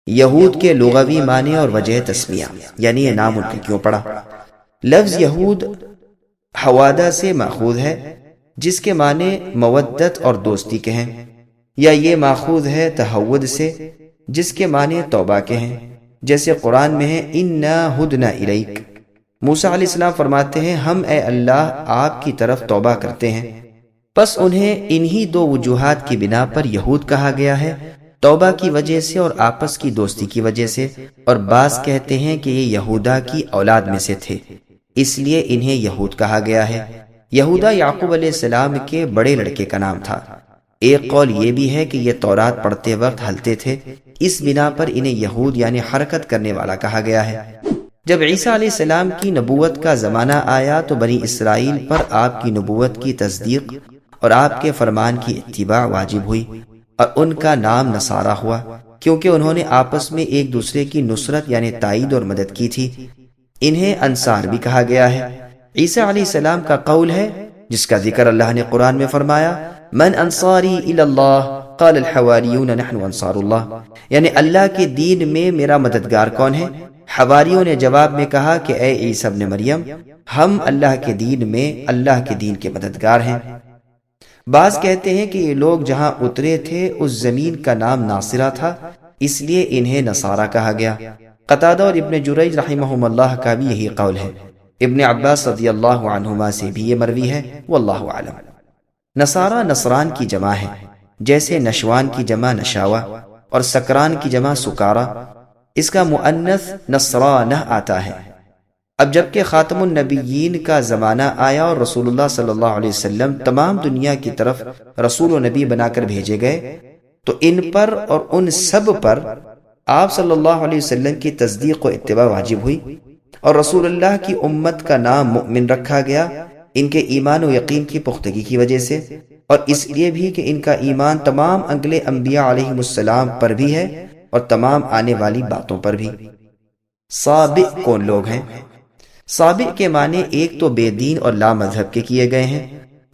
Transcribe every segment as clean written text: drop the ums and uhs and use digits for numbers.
یہود کے لغوی معنی اور وجہ تسمیہ، یعنی یہ نام ان کا کیوں پڑا۔ لفظ یہود حوادہ سے ماخوذ ہے جس کے معنی مودت اور دوستی کے ہیں، یا یہ ماخوذ ہے تہود سے جس کے معنی توبہ کے ہیں، جیسے قرآن میں ہے اِنَّا ہُدْنَا إِلَيْكَ۔ موسیٰ علیہ السلام فرماتے ہیں ہم اے اللہ آپ کی طرف توبہ کرتے ہیں۔ پس انہیں انہی دو وجوہات کی بنا پر یہود کہا گیا ہے، توبہ کی وجہ سے اور آپس کی دوستی کی وجہ سے، اور بعض کہتے ہیں کہ یہ یہودا کی اولاد میں سے تھے اس لیے انہیں یہود کہا گیا ہے۔ یہودا یعقوب علیہ السلام کے بڑے لڑکے کا نام تھا۔ ایک قول یہ بھی ہے کہ یہ تورات پڑھتے وقت ہلتے تھے، اس بنا پر انہیں یہود یعنی حرکت کرنے والا کہا گیا ہے۔ جب عیسیٰ علیہ السلام کی نبوت کا زمانہ آیا تو بنی اسرائیل پر آپ کی نبوت کی تصدیق اور آپ کے فرمان کی اتباع واجب ہوئی، اور ان کا نام نصارہ ہوا کیونکہ انہوں نے آپس میں ایک دوسرے کی نصرت یعنی تائید اور مدد کی تھی۔ انہیں انصار بھی کہا گیا ہے۔ عیسیٰ علیہ السلام کا قول ہے جس کا ذکر اللہ نے قرآن میں فرمایا من انصاری الی اللہ قال الحواریون نحن انصار اللہ، یعنی اللہ کے دین میں میرا مددگار کون ہے؟ حواریوں نے جواب میں کہا کہ اے عیسیٰ ابن مریم ہم اللہ کے دین میں اللہ کے دین کے مددگار ہیں۔ بعض کہتے ہیں کہ یہ لوگ جہاں اترے تھے اس زمین کا نام ناصرہ تھا اس لیے انہیں نصارہ کہا گیا۔ قتادہ اور ابن جریج رحمہم اللہ کا بھی یہی قول ہے۔ ابن عباس رضی اللہ عنہما سے بھی یہ مروی ہے، واللہ اعلم۔ نصارہ نصران کی جمع ہے، جیسے نشوان کی جمع نشاوہ اور سکران کی جمع سکارہ، اس کا مؤنث نصرانہ آتا ہے۔ اب جبکہ خاتم النبیین کا زمانہ آیا اور رسول اللہ صلی اللہ علیہ وسلم تمام دنیا کی طرف رسول و نبی بنا کر بھیجے گئے تو ان پر اور ان سب پر آپ صلی اللہ علیہ وسلم کی تصدیق و اتباع واجب ہوئی، اور رسول اللہ کی امت کا نام مؤمن رکھا گیا ان کے ایمان و یقین کی پختگی کی وجہ سے، اور اس لیے بھی کہ ان کا ایمان تمام اگلے انبیاء علیہ السلام پر بھی ہے اور تمام آنے والی باتوں پر بھی۔ سابق کون لوگ ہیں؟ سابق کے معنی ایک تو بے دین اور لا مذہب کے کیے گئے ہیں،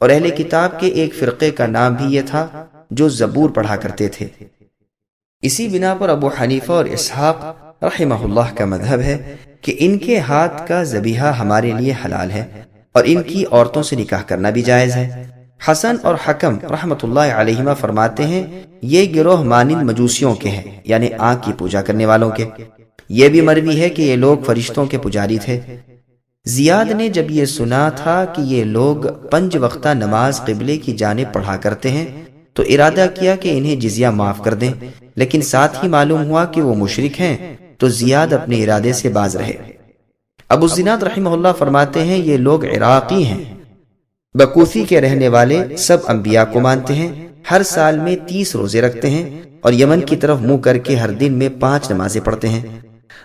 اور اہل کتاب کے ایک فرقے کا نام بھی یہ تھا جو زبور پڑھا کرتے تھے۔ اسی بنا پر ابو حنیفہ اور اسحاق رحمہ اللہ کا مذہب ہے کہ ان کے ہاتھ کا ذبیحہ ہمارے لیے حلال ہے اور ان کی عورتوں سے نکاح کرنا بھی جائز ہے۔ حسن اور حکم رحمۃ اللہ علیہما فرماتے ہیں یہ گروہ مانند مجوسیوں کے ہیں، یعنی آنکھ کی پوجا کرنے والوں کے۔ یہ بھی مروی ہے کہ یہ لوگ فرشتوں کے پجاری تھے۔ زیاد نے جب یہ سنا تھا کہ یہ لوگ 5 وقتہ نماز قبلے کی جانب پڑھا کرتے ہیں تو ارادہ کیا کہ انہیں جزیہ معاف کر دیں، لیکن ساتھ ہی معلوم ہوا کہ وہ مشرک ہیں تو زیاد اپنے ارادے سے باز رہے۔ ابو الزناد رحمہ اللہ فرماتے ہیں یہ لوگ عراقی ہیں، بکوفی کے رہنے والے، سب انبیاء کو مانتے ہیں، ہر سال میں 30 روزے رکھتے ہیں اور یمن کی طرف منہ کر کے ہر دن میں 5 نمازیں پڑھتے ہیں۔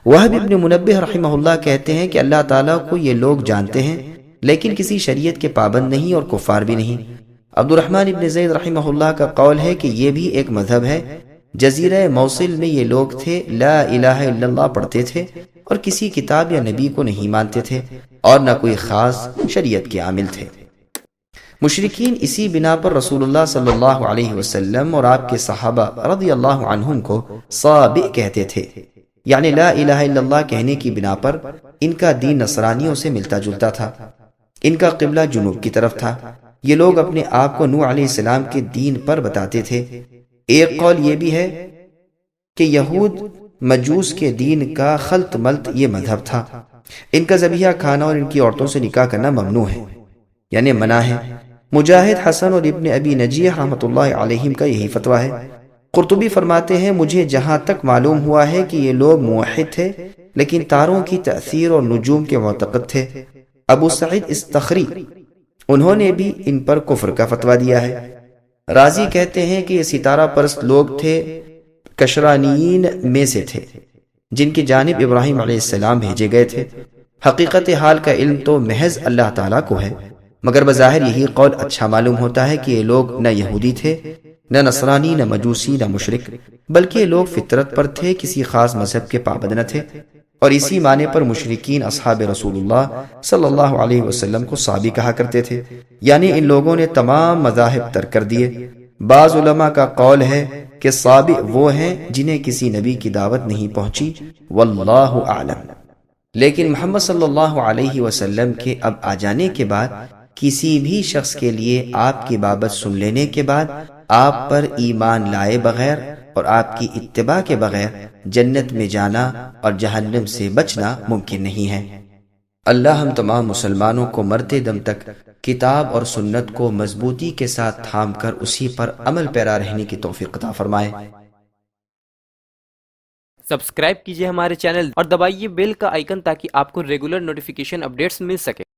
وہب ابن منبہ رحمہ اللہ کہتے ہیں کہ اللہ تعالیٰ کو یہ لوگ جانتے ہیں لیکن کسی شریعت کے پابند نہیں اور کفار بھی نہیں۔ عبد الرحمن ابن زید رحمہ اللہ کا قول ہے کہ یہ بھی ایک مذہب ہے۔ جزیرہ موصل میں یہ لوگ تھے، لا الہ الا اللہ پڑھتے تھے اور کسی کتاب یا نبی کو نہیں مانتے تھے اور نہ کوئی خاص شریعت کے عامل تھے۔ مشرکین اسی بنا پر رسول اللہ صلی اللہ علیہ وسلم اور آپ کے صحابہ رضی اللہ عنہم کو صابئ کہتے تھے، یعنی لا الہ الا اللہ کہنے کی بنا پر ان کا دین نصرانیوں سے ملتا جلتا تھا۔ ان کا قبلہ جنوب کی طرف تھا۔ یہ لوگ اپنے آپ کو نوح علیہ السلام کے دین پر بتاتے تھے۔ ایک قول یہ بھی ہے کہ یہود مجوس کے دین کا خلط ملط یہ مذہب تھا۔ ان کا ذبیحہ کھانا اور ان کی عورتوں سے نکاح کرنا ممنوع ہے، یعنی منع ہے۔ مجاہد، حسن اور ابن ابی نجیح رحمۃ اللہ علیہم کا یہی فتویٰ ہے۔ قرطبی فرماتے ہیں مجھے جہاں تک معلوم ہوا ہے کہ یہ لوگ موحد تھے لیکن تاروں کی تأثیر اور نجوم کے معتقد تھے۔ ابو سعید استخری انہوں نے بھی ان پر کفر کا فتویٰ دیا ہے۔ رازی کہتے ہیں کہ یہ ستارہ پرست لوگ تھے، کشرانیین میں سے تھے جن کی جانب ابراہیم علیہ السلام بھیجے گئے تھے۔ حقیقت حال کا علم تو محض اللہ تعالیٰ کو ہے، مگر بظاہر یہی قول اچھا معلوم ہوتا ہے کہ یہ لوگ نہ یہودی تھے، نہ نصرانی، نہ مجوسی، نہ مشرک، بلکہ یہ لوگ فطرت پر تھے، کسی خاص مذہب کے پابند نہ تھے۔ اور اسی معنی پر مشرکین اصحاب رسول اللہ صلی اللہ علیہ وسلم کو صابی کہا کرتے تھے، یعنی ان لوگوں نے تمام مذاہب ترک کر دیے۔ بعض علماء کا قول ہے کہ سابق وہ ہیں جنہیں کسی نبی کی دعوت نہیں پہنچی، واللہ اعلم۔ لیکن محمد صلی اللہ علیہ وسلم کے اب آ جانے کے بعد کسی بھی شخص کے لیے آپ کی بابت سن لینے کے بعد آپ پر ایمان لائے بغیر اور آپ کی اتباع کے بغیر جنت میں جانا اور جہنم سے بچنا ممکن نہیں ہے۔ اللہ ہم تمام مسلمانوں کو مرتے دم تک کتاب اور سنت کو مضبوطی کے ساتھ تھام کر اسی پر عمل پیرا رہنے کی توفیق عطا فرمائے۔ سبسکرائب کیجئے ہمارے چینل اور دبائیے بیل کا آئیکن تاکہ آپ کو ریگولر نوٹیفیکیشن اپڈیٹس مل سکے۔